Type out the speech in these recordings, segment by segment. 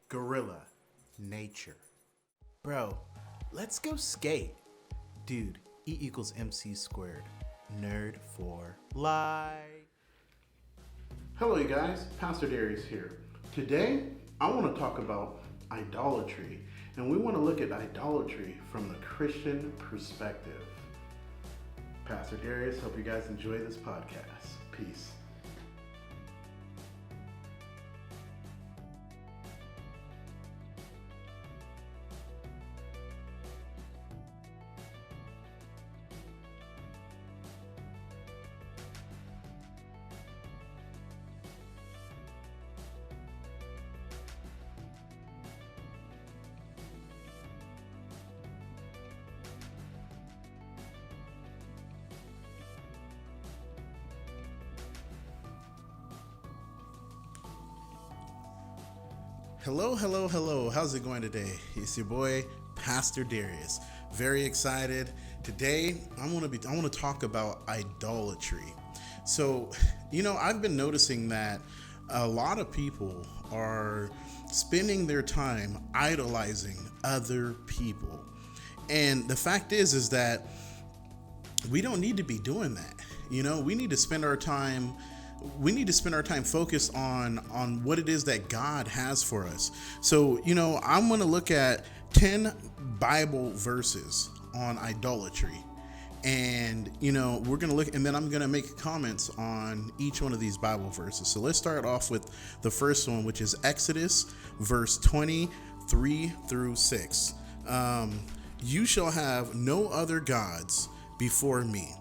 gorilla, nature. Bro, let's go skate. Dude, E equals MC squared. Nerd for life. Hello, you guys. Pastor Darius here. Today, I want to talk about idolatry, and we want to look at idolatry from the Christian perspective. Pastor Darius, hope you guys enjoy this podcast. Peace. Hello. How's it going today? It's your boy, Pastor Darius. Very excited. Today, I want to talk about idolatry. So, I've been noticing that a lot of people are spending their time idolizing other people. And the fact is that we don't need to be doing that. We need to spend our time focused on what it is that God has for us. So, I'm going to look at 10 Bible verses on idolatry. And, we're going to look, and then I'm going to make comments on each one of these Bible verses. So let's start off with the first one, which is Exodus verse 23 through 6. You shall have no other gods before me.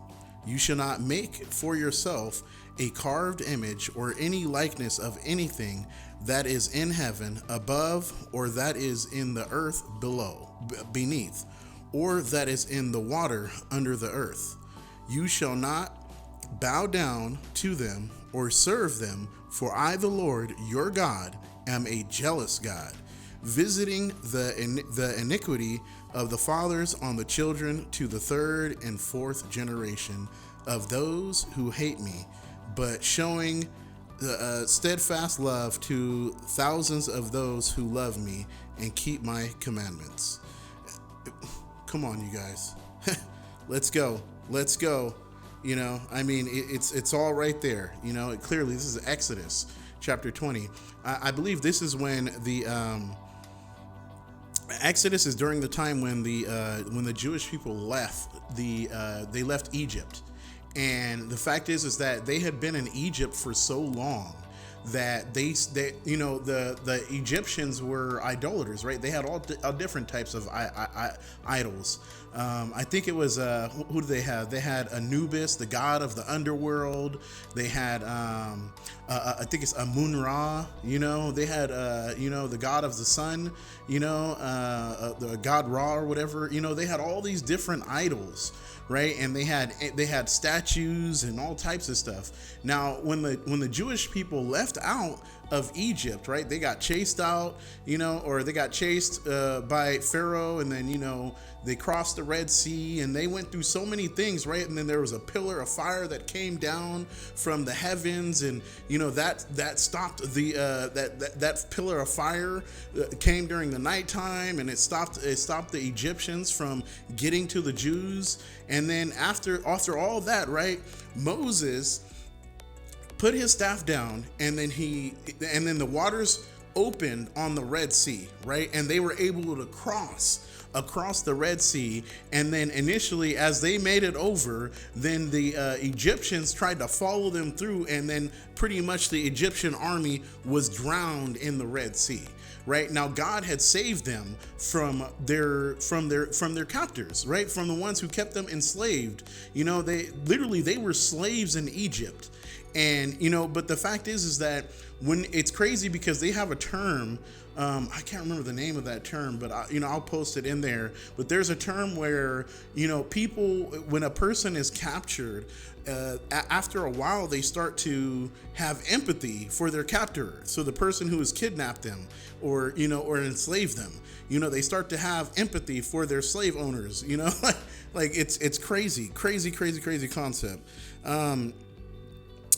You shall not make for yourself a carved image or any likeness of anything that is in heaven above, or that is in the earth beneath, or that is in the water under the earth. You shall not bow down to them or serve them, for I, the Lord your God, am a jealous God, visiting the iniquity of the fathers on the children to the third and fourth generation of those who hate me, but showing the steadfast love to thousands of those who love me and keep my commandments. Come on, you guys. Let's go. It's all right there. Clearly this is Exodus chapter 20. I believe this is when the Exodus is during the time when the Jewish people left they left Egypt. And the fact is that they had been in Egypt for so long that the Egyptians were idolaters, right? They had all different types of idols. I think it was who do they have? They had Anubis, the god of the underworld. They had I think it's Amun-Ra. They had the god of the sun. The god Ra or whatever. They had all these different idols, right? And they had statues and all types of stuff. Now, when the Jewish people left out of Egypt, right, they got chased out, or they got chased by Pharaoh, and then they crossed the Red Sea, and they went through so many things, right? And then there was a pillar of fire that came down from the heavens, and that stopped that pillar of fire came during the nighttime, and it stopped the Egyptians from getting to the Jews. And then after all that, right, Moses put his staff down, and then the waters opened on the Red Sea, right? And they were able to cross across the Red Sea. And then initially, as they made it over, then the Egyptians tried to follow them through, and then pretty much the Egyptian army was drowned in the Red Sea. Right now, God had saved them from their captors, right? From the ones who kept them enslaved. They were slaves in Egypt. And, but the fact is that when it's crazy, because they have a term, I can't remember the name of that term, but I'll post it in there. But there's a term where, people, when a person is captured, after a while, they start to have empathy for their captor. So the person who has kidnapped them or enslaved them, they start to have empathy for their slave owners, like it's crazy concept.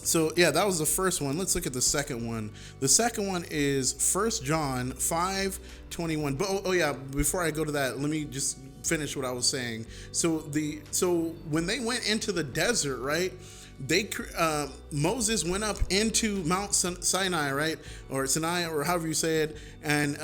So yeah, that was the first one. Let's look at the second one. The second one is 1 John 5:21. But yeah, before I go to that, let me just finish what I was saying. So when they went into the desert, right? Moses went up into Mount Sinai, right, or Sinai, or however you say it, and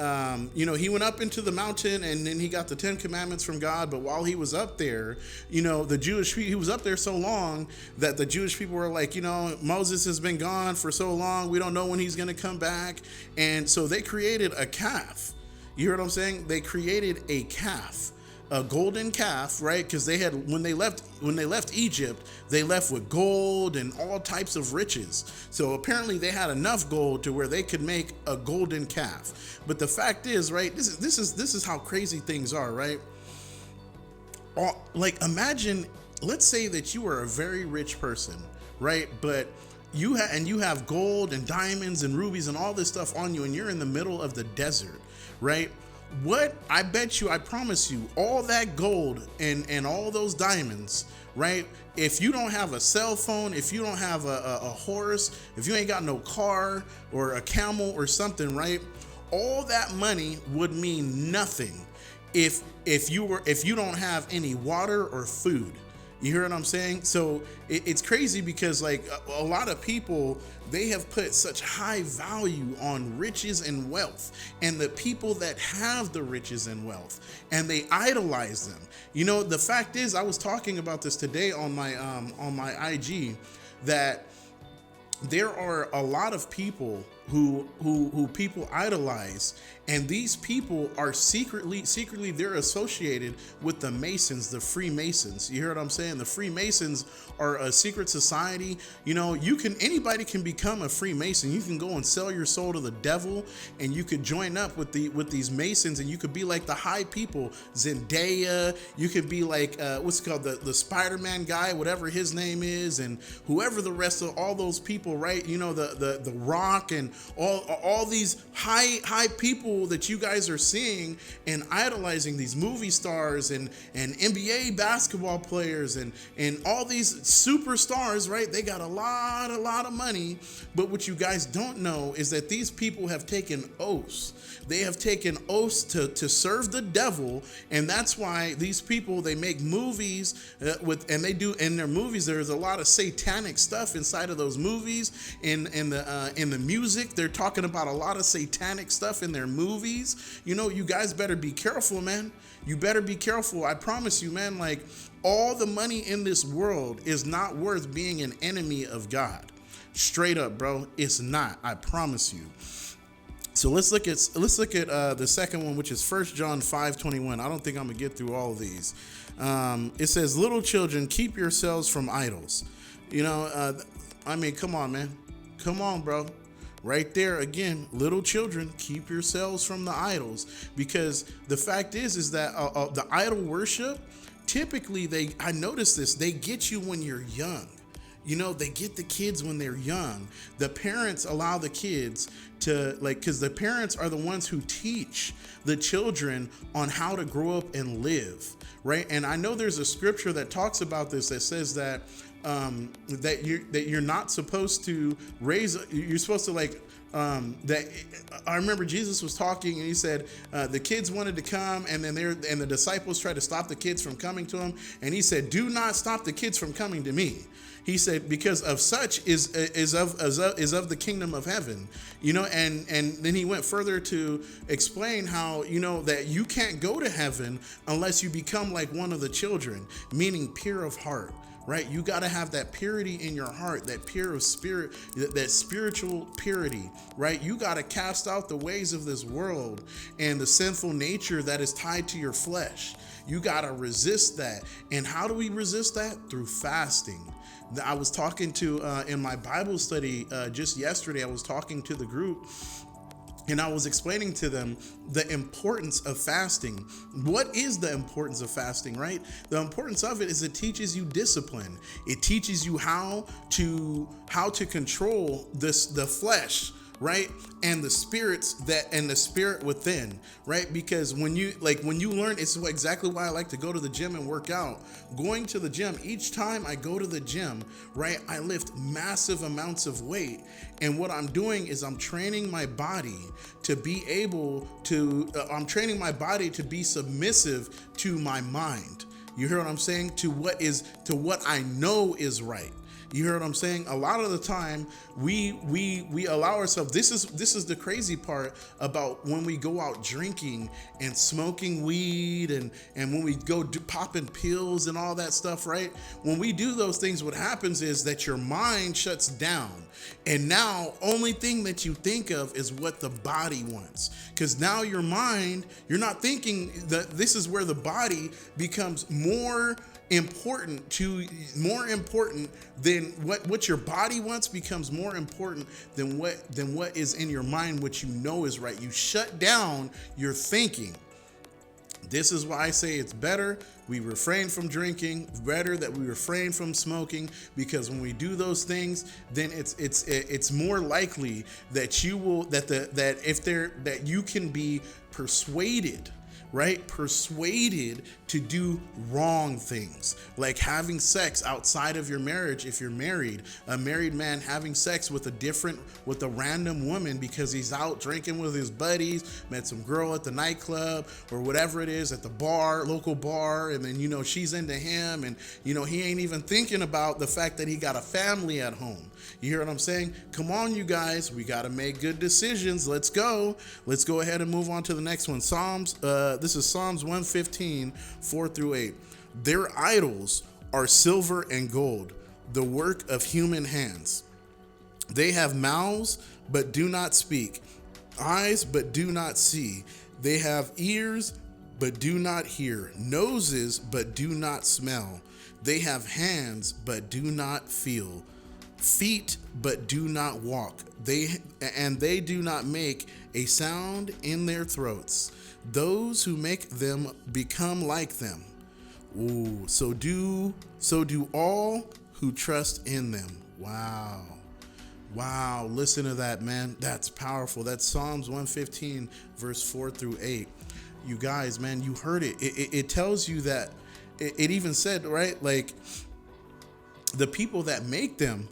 he went up into the mountain, and then he got the 10 Commandments from God. But while he was up there, he was up there so long that the Jewish people were like, Moses has been gone for so long, we don't know when he's going to come back, and so they created a calf. You heard what I'm saying? They created a calf. A golden calf, right? Because they had when they left Egypt, they left with gold and all types of riches. So apparently they had enough gold to where they could make a golden calf. But the fact is, right? This is how crazy things are, right? Like imagine, let's say that you are a very rich person, right? But you have gold and diamonds and rubies and all this stuff on you, and you're in the middle of the desert, right? What I bet you, I promise you, all that gold and all those diamonds, right? If you don't have a cell phone, if you don't have a horse, if you ain't got no car or a camel or something, right? All that money would mean nothing if you don't have any water or food. You hear what I'm saying? So it's crazy because like a lot of people, they have put such high value on riches and wealth, and the people that have the riches and wealth, and they idolize them. The fact is, I was talking about this today on my IG, that there are a lot of people who people idolize, and these people are secretly they're associated with the Masons, the Freemasons. You hear what I'm saying? The Freemasons are a secret society. Anybody can become a Freemason. You can go and sell your soul to the devil, and you could join up with these Masons, and you could be like the high people, Zendaya. You could be like what's it called, the Spider-Man guy, whatever his name is, and whoever the rest of all those people, right? The Rock and all these high people that you guys are seeing and idolizing, these movie stars and NBA basketball players and all these superstars, right? They got a lot of money, but what you guys don't know is that these people have taken oaths. They have taken oaths to serve the devil, and that's why these people, they make movies and in their movies there's a lot of satanic stuff inside of those movies. In the music, they're talking about a lot of satanic stuff in their movies. You guys better be careful, man. You better be careful. I promise you, man, like all the money in this world is not worth being an enemy of God. Straight up, bro. It's not. I promise you. So let's look at the second one, which is 1 John 5:21. I don't think I'm gonna get through all of these. It says, "Little children, keep yourselves from idols." Come on, man. Come on, bro. Right there again, little children, keep yourselves from the idols, because the fact is that the idol worship, typically I notice this, they get you when you're young. They get the kids when they're young. The parents allow the kids to, because the parents are the ones who teach the children on how to grow up and live, right? And I know there's a scripture that talks about this, that says that you're not supposed to raise. You're supposed to that. I remember Jesus was talking, and he said the kids wanted to come, and then the disciples tried to stop the kids from coming to him, and he said, "Do not stop the kids from coming to me." He said, "Because of such is of the kingdom of heaven." And then he went further to explain how that you can't go to heaven unless you become like one of the children, meaning pure of heart. Right? You got to have that purity in your heart, that pure of spirit, that spiritual purity, right? You got to cast out the ways of this world and the sinful nature that is tied to your flesh. You got to resist that. And how do we resist that? Through fasting. I was talking to, in my Bible study just yesterday, I was talking to the group, and I was explaining to them the importance of fasting. What is the importance of fasting, right? The importance of it is it teaches you discipline. It teaches you how to control the flesh, right? And the spirit within, right? Because when you learn, it's exactly why I like to go to the gym and work out. Going to the gym, each time I go to the gym, right, I lift massive amounts of weight. And what I'm doing is I'm training my body to be submissive to my mind. You hear what I'm saying? To what I know is right. You hear what I'm saying? A lot of the time we allow ourselves, this is the crazy part about when we go out drinking and smoking weed and when we go popping pills and all that stuff, right? When we do those things, what happens is that your mind shuts down. And now only thing that you think of is what the body wants. Because now your mind, you're not thinking that this is where the body becomes more important than what your body wants, becomes more important than what is in your mind, what you know is right. You shut down your thinking. This is why I say it's better we refrain from drinking, better that we refrain from smoking, because when we do those things, then it's more likely that you can be persuaded, right? Persuaded to do wrong things, like having sex outside of your marriage. If you're married, a married man having sex with a random woman because he's out drinking with his buddies, met some girl at the nightclub or whatever it is, at the local bar, and then she's into him, and he ain't even thinking about the fact that he got a family at home. You hear what I'm saying? Come on, you guys, we got to make good decisions. Let's go ahead and move on to the next one. This is Psalms 115, 4-8. Their idols are silver and gold, the work of human hands. They have mouths, but do not speak, eyes, but do not see. They have ears, but do not hear, noses, but do not smell. They have hands, but do not feel, feet, but do not walk. They do not make a sound in their throats. Those who make them become like them. Ooh, so do all who trust in them. Wow, listen to that, man. That's powerful. That's Psalms 115, verse 4-8. You guys, man, you heard it. It tells you that, it even said, right, like the people that make them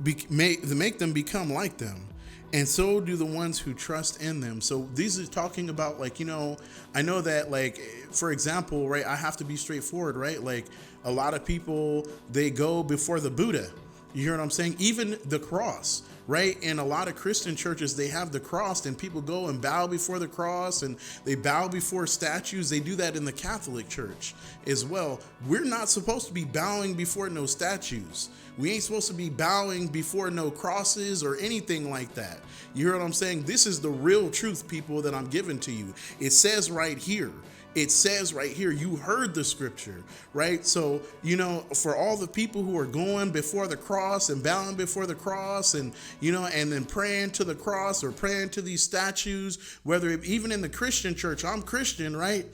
become like them, and so do the ones who trust in them. So these are talking about, like, I know that, like, for example, right, I have to be straightforward, right? Like, a lot of people, they go before the Buddha. You hear what I'm saying? Even the cross, right? In a lot of Christian churches, they have the cross, and people go and bow before the cross, and they bow before statues. They do that in the Catholic Church as well. We're not supposed to be bowing before no statues. We ain't supposed to be bowing before no crosses or anything like that. You hear what I'm saying? This is the real truth, people, that I'm giving to you. It says right here. You heard the scripture, right? So, for all the people who are going before the cross and bowing before the cross, and, and then praying to the cross or praying to these statues, even in the Christian church, I'm Christian, right?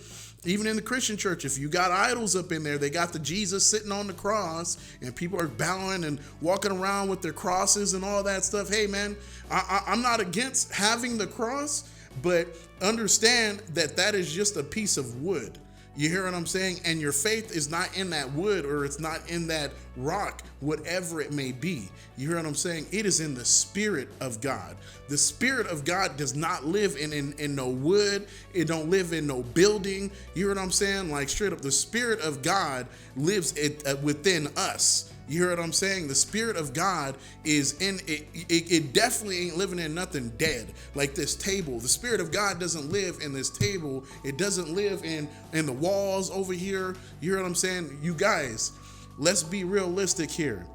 Even in the Christian church, if you got idols up in there, they got the Jesus sitting on the cross, and people are bowing and walking around with their crosses and all that stuff. Hey, man, I'm not against having the cross, but understand that is just a piece of wood. You hear what I'm saying? And your faith is not in that wood, or it's not in that rock, whatever it may be. You hear what I'm saying? It is in the Spirit of God. The Spirit of God does not live in no wood. It don't live in no building. You hear what I'm saying? Like, straight up, the Spirit of God lives within us. You hear what I'm saying? The Spirit of God is in it. It definitely ain't living in nothing dead like this table. The Spirit of God doesn't live in this table. It doesn't live in the walls over here. You hear what I'm saying? You guys, let's be realistic here.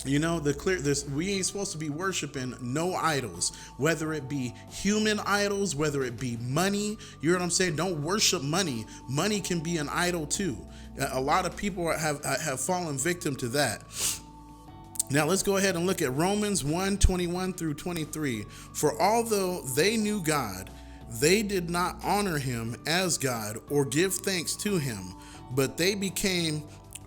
We ain't supposed to be worshiping no idols, whether it be human idols, whether it be money. You hear what I'm saying? Don't worship money. Money can be an idol too. A lot of people have fallen victim to that. Now let's go ahead and look at Romans 1:21-23. For although they knew God, they did not honor him as God or give thanks to him, but they became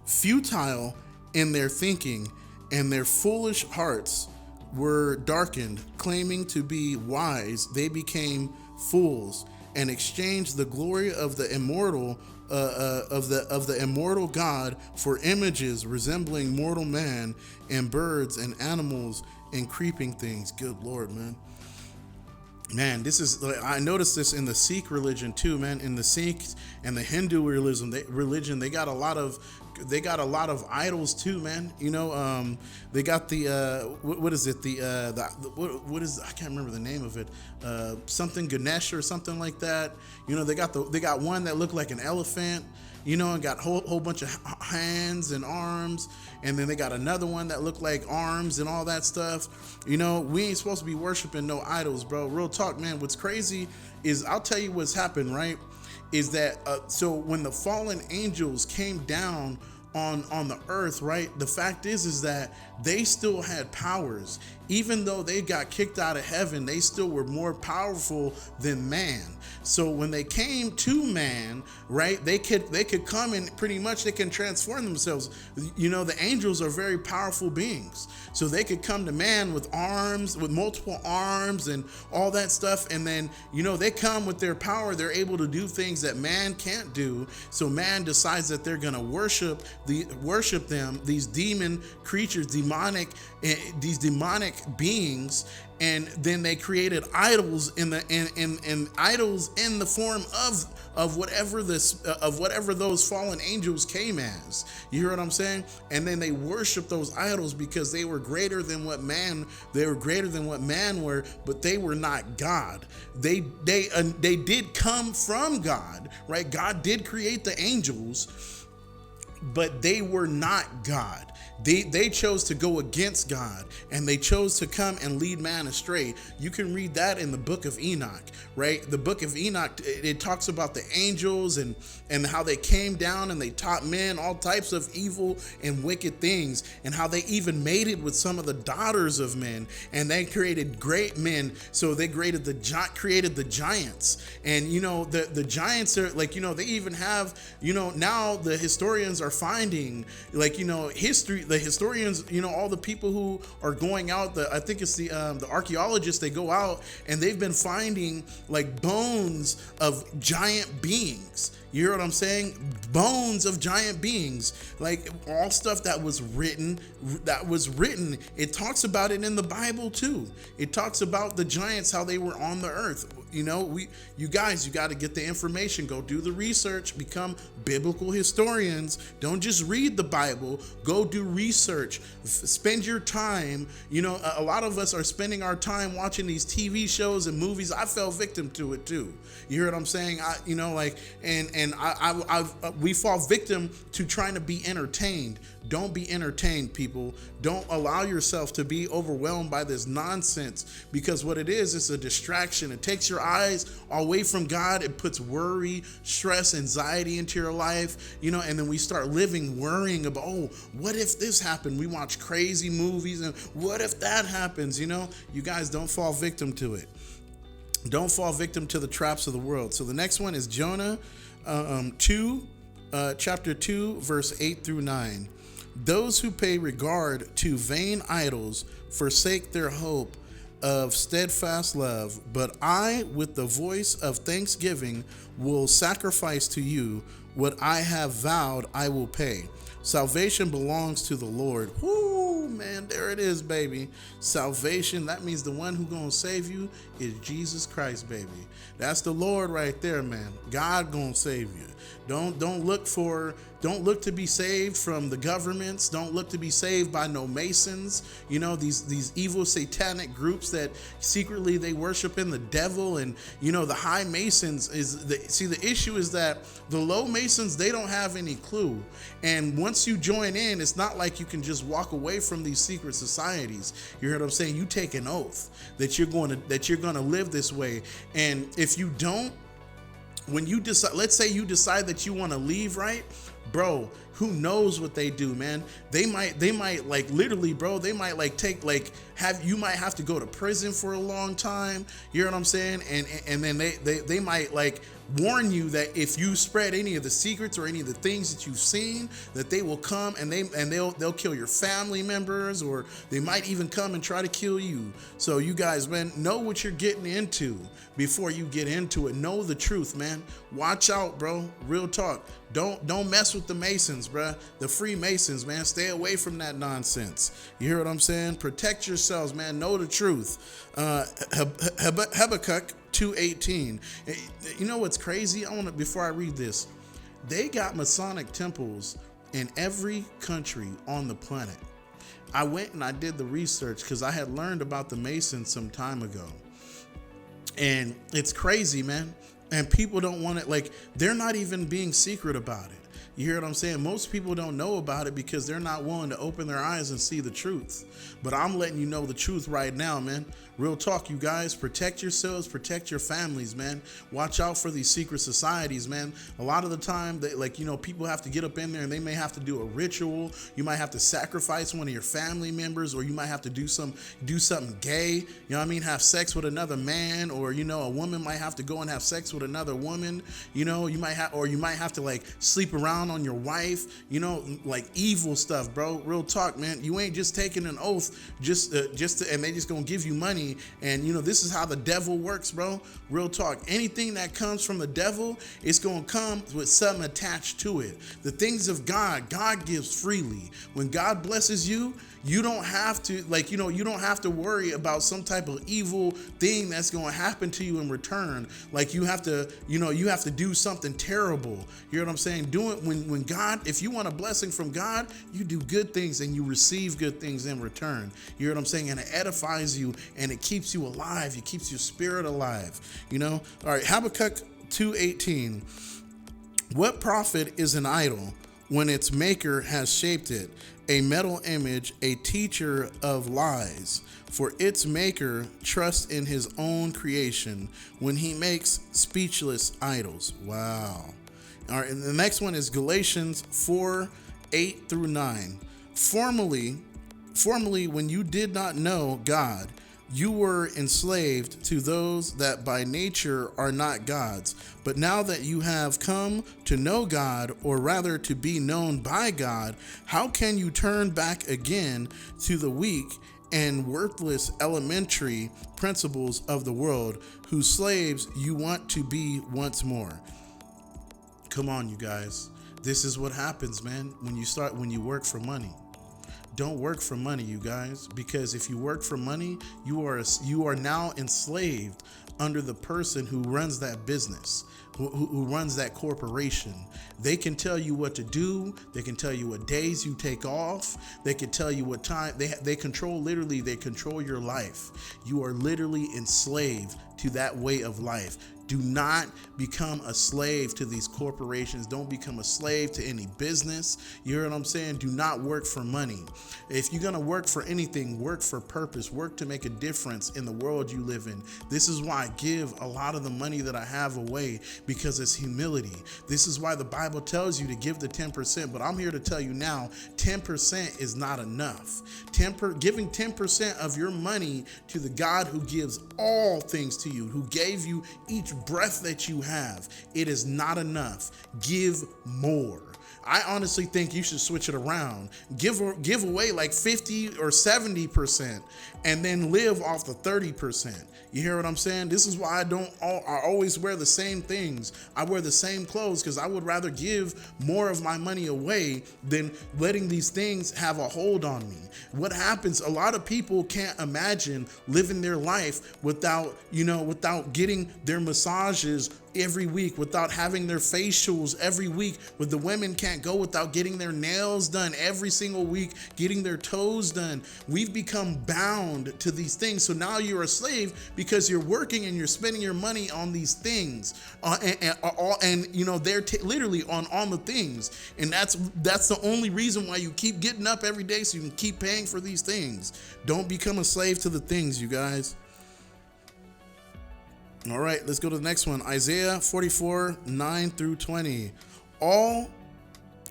futile in their thinking, and their foolish hearts were darkened. Claiming to be wise, they became fools and exchanged the glory of the immortal immortal God for images resembling mortal man and birds and animals and creeping things. Good Lord, man. Man, this is, I noticed this in the Sikh religion too, man. In the Sikhs and the Hindu religion, they got a lot of idols too, man. You know, they got the what is it? What is, I can't remember the name of it. Something Ganesh or something like that. You know, they got one that looked like an elephant, you know, and got whole bunch of hands and arms, and then they got another one that looked like arms and all that stuff. You know, we ain't supposed to be worshiping no idols, bro. Real talk, man. What's crazy is, I'll tell you what's happened, right? Is that so when the fallen angels came down on the earth, right? The fact is that they still had powers. Even though they got kicked out of heaven, they still were more powerful than man. So when they came to man, right, they could come and pretty much they can transform themselves. You know, the angels are very powerful beings. So they could come to man with arms, with multiple arms and all that stuff. And then, you know, they come with their power. They're able to do things that man can't do. So man decides that they're going to worship them, these demon creatures, these demonic beings, and then they created idols in idols in the form of whatever those fallen angels came as. You hear what I'm saying? And then they worship those idols because they were greater than what man were, but they were not God. They did come from God, right? God did create the angels, but they were not God. They chose to go against God, and they chose to come and lead man astray. You can read that in the book of Enoch, right? The book of Enoch, it talks about the angels and how they came down and they taught men all types of evil and wicked things, and how they even mated with some of the daughters of men, and they created great men. So they created the giants, and you know the giants are like, you know, they even have, you know, now the historians are finding, like, you know, the historians, you know, all the people who are going out, I think it's the archaeologists, they go out and they've been finding like bones of giant beings. You hear what I'm saying? Bones of giant beings, like all stuff that was written. It talks about it in the Bible too. It talks about the giants, how they were on the earth. You know, you guys, you got to get the information. Go do the research. Become biblical historians. Don't just read the Bible. Go do research. Spend your time. You know, a lot of us are spending our time watching these TV shows and movies. I fell victim to it too. You hear what I'm saying? We fall victim to trying to be entertained. Don't be entertained, people. Don't allow yourself to be overwhelmed by this nonsense, because what it is a distraction. It takes your eyes away from God. It puts worry, stress, anxiety into your life, you know, and then we start living worrying about, oh, what if this happened? We watch crazy movies and what if that happens? You know, you guys, don't fall victim to it. Don't fall victim to the traps of the world. So the next one is Jonah chapter 2, verse 8 through 9. Those who pay regard to vain idols forsake their hope of steadfast love, but I, with the voice of thanksgiving, will sacrifice to you. What I have vowed, I will pay. Salvation belongs to the Lord. Whoo, man, there it is, baby. Salvation, that means the one who's gonna save you is Jesus Christ, baby. That's the Lord right there, man. God gonna save you. Don't look to be saved from the governments. Don't look to be saved by no Masons. You know, these evil satanic groups that secretly they worship in the devil. And you know, the high Masons the issue is that the low Masons, they don't have any clue. And once you join in, it's not like you can just walk away from these secret societies. You hear what I'm saying? You take an oath that you're going to live this way. And if you don't, when you decide, let's say you decide that you want to leave, right? bro, who knows what they do, man? They might like literally, bro, they might like take like you might have to go to prison for a long time. You know what I'm saying? And then they might like warn you that if you spread any of the secrets or any of the things that you've seen, that they will come and they'll kill your family members, or they might even come and try to kill you. So you guys, man, know what you're getting into before you get into it. Know the truth, man. Watch out, bro. Real talk. Don't mess with the Masons, bruh. The Freemasons, man. Stay away from that nonsense. You hear what I'm saying? Protect yourselves, man. Know the truth. Habakkuk 2:18. You know what's crazy? Before I read this, they got Masonic temples in every country on the planet. I went and I did the research because I had learned about the Masons some time ago. And it's crazy, man. And people don't want it. Like, they're not even being secret about it. You hear what I'm saying? Most people don't know about it because they're not willing to open their eyes and see the truth. But I'm letting you know the truth right now, man. Real talk, you guys. Protect yourselves, protect your families, man. Watch out for these secret societies, man. A lot of the time, people have to get up in there and they may have to do a ritual. You might have to sacrifice one of your family members, or you might have to do something gay. You know what I mean? Have sex with another man, or a woman might have to go and have sex with another woman. You might have to like sleep around on your wife. Like evil stuff, bro. Real talk, man. You ain't just taking an oath and they just gonna give you money. And this is how the devil works, bro. Real talk. Anything that comes from the devil, it's gonna come with something attached to it. The things of God gives freely. When God blesses you, you don't have to you don't have to worry about some type of evil thing that's going to happen to you in return. Like you have to do something terrible. You know what I'm saying? Do it when God, if you want a blessing from God, you do good things and you receive good things in return. You know what I'm saying? And it edifies you and it keeps you alive. It keeps your spirit alive. All right, Habakkuk 2:18. What profit is an idol when its maker has shaped it? A metal image, a teacher of lies. For its maker trusts in his own creation when he makes speechless idols. Wow. All right, and the next one is Galatians 4:8-9. Formerly, when you did not know God, you were enslaved to those that by nature are not God's. But now that you have come to know God, or rather to be known by God, how can you turn back again to the weak and worthless elementary principles of the world, whose slaves you want to be once more? Come on, you guys. This is what happens, man, when you work for money. Don't work for money, you guys, because if you work for money, you are now enslaved under the person who runs that business, who runs that corporation. They can tell you what to do. They can tell you what days you take off. They can tell you what time. They control your life. You are literally enslaved to that way of life. Do not become a slave to these corporations. Don't become a slave to any business. You hear what I'm saying? Do not work for money. If you're going to work for anything, work for purpose. Work to make a difference in the world you live in. This is why I give a lot of the money that I have away, because it's humility. This is why the Bible tells you to give the 10%. But I'm here to tell you now, 10% is not enough. Giving 10% of your money to the God who gives all things to you, who gave you each breath that you have, it is not enough. Give more. I honestly think you should switch it around. Give away like 50 or 70% and then live off the 30%. You hear what I'm saying? This is why I always wear the same things. I wear the same clothes because I would rather give more of my money away than letting these things have a hold on me. What happens, a lot of people can't imagine living their life without getting their massages every week, without having their facials every week. But the women can't go without getting their nails done every single week, getting their toes done. We've become bound to these things. So now you're a slave because you're working and you're spending your money on these things, they're literally on the things, and that's the only reason why you keep getting up every day, so you can keep paying for these things. Don't become a slave to the things, you guys. All right, let's go to the next one. Isaiah 44:9-20. All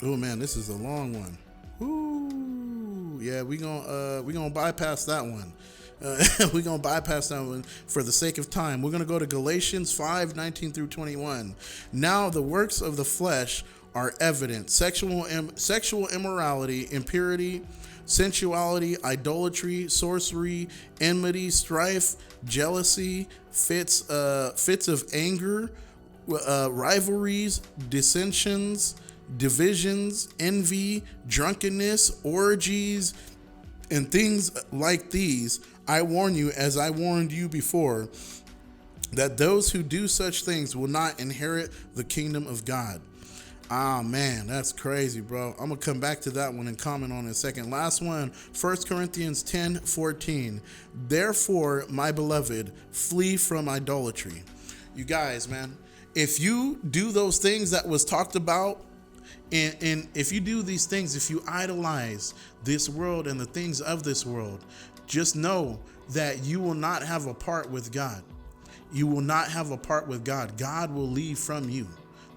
Oh man, this is a long one. Ooh, yeah, we gonna bypass that one. We're going to bypass that one for the sake of time. We're going to go to Galatians 5:19 through 21. Now the works of the flesh are evident: sexual immorality, impurity, sensuality, idolatry, sorcery, enmity, strife, jealousy, fits of anger, rivalries, dissensions, divisions, envy, drunkenness, orgies, and things like these. I warn you, as I warned you before, that those who do such things will not inherit the kingdom of God. Ah, man, that's crazy, bro. I'm going to come back to that one and comment on it in a second. Last one, 1 Corinthians 10:14. Therefore, my beloved, flee from idolatry. You guys, man, if you do those things that was talked about, and if you do these things, if you idolize this world and the things of this world, just know that you will not have a part with God. You will not have a part with God. God will leave from you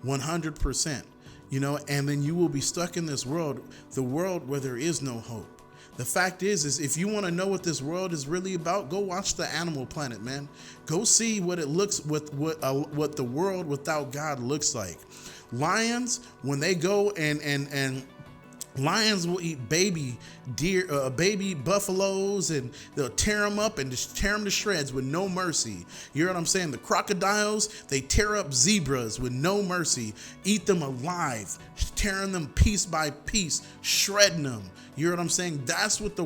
100%, and then you will be stuck in this world, the world where there is no hope. The fact is if you want to know what this world is really about, go watch the Animal Planet, man. Go see what it looks, what the world without God looks like. Lions, when they go and lions will eat baby deer, baby buffaloes, and they'll tear them up and just tear them to shreds with no mercy. You know what I'm saying? The crocodiles, they tear up zebras with no mercy, eat them alive, tearing them piece by piece, shredding them. You know what I'm saying? That's what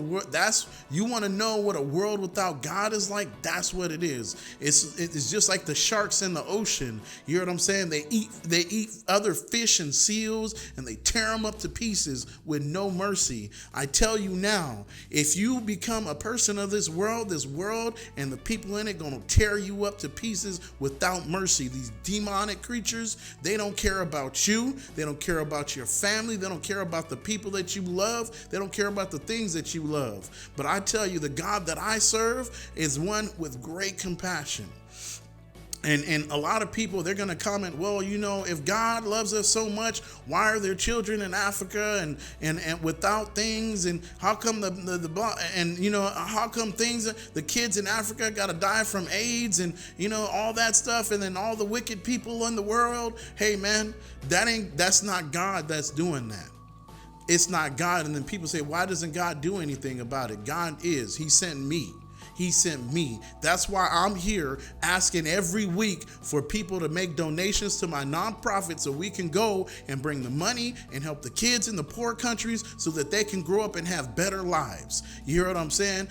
you want to know what a world without God is like? That's what it is. It's just like the sharks in the ocean. You know what I'm saying? They eat other fish and seals, and they tear them up to pieces with no mercy. I tell you now, if you become a person of this world and the people in it going to tear you up to pieces without mercy. These demonic creatures, they don't care about you. They don't care about your family. They don't care about the people that you love. They don't care about the things that you love. But I tell you, the God that I serve is one with great compassion. And a lot of people, they're going to comment, well, if God loves us so much, why are there children in Africa and without things? And how come how come the kids in Africa got to die from AIDS and, all that stuff? And then all the wicked people in the world. Hey, man, that's not God that's doing that. It's not God. And then people say, why doesn't God do anything about it? God is. He sent me. He sent me. That's why I'm here asking every week for people to make donations to my nonprofit so we can go and bring the money and help the kids in the poor countries so that they can grow up and have better lives. You hear what I'm saying?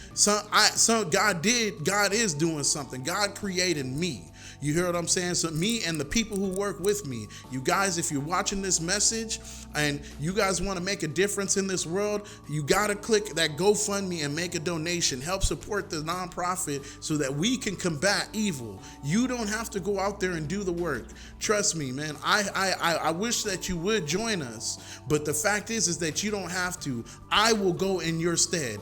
God is doing something. God created me. You hear what I'm saying? So me and the people who work with me, you guys, if you're watching this message and you guys want to make a difference in this world, you got to click that GoFundMe and make a donation. Help support the nonprofit so that we can combat evil. You don't have to go out there and do the work. Trust me, man. I wish that you would join us, but the fact is that you don't have to. I will go in your stead.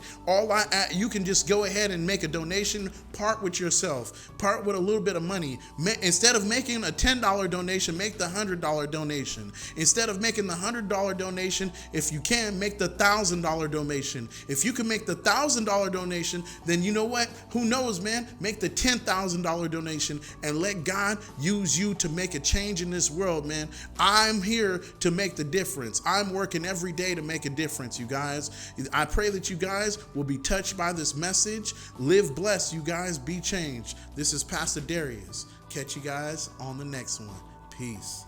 You can just go ahead and make a donation, part with yourself, part with a little bit of money. Instead of making a $10 donation, make the $100 donation. Instead of making the $100 donation, if you can, make the $1,000 donation. If you can make the $1,000 donation, then you know what? Who knows, man? Make the $10,000 donation and let God use you to make a change in this world, man. I'm here to make the difference. I'm working every day to make a difference, you guys. I pray that you guys will be touched by this message. Live blessed, you guys. Be changed. This is Pastor Darius. Catch you guys on the next one. Peace.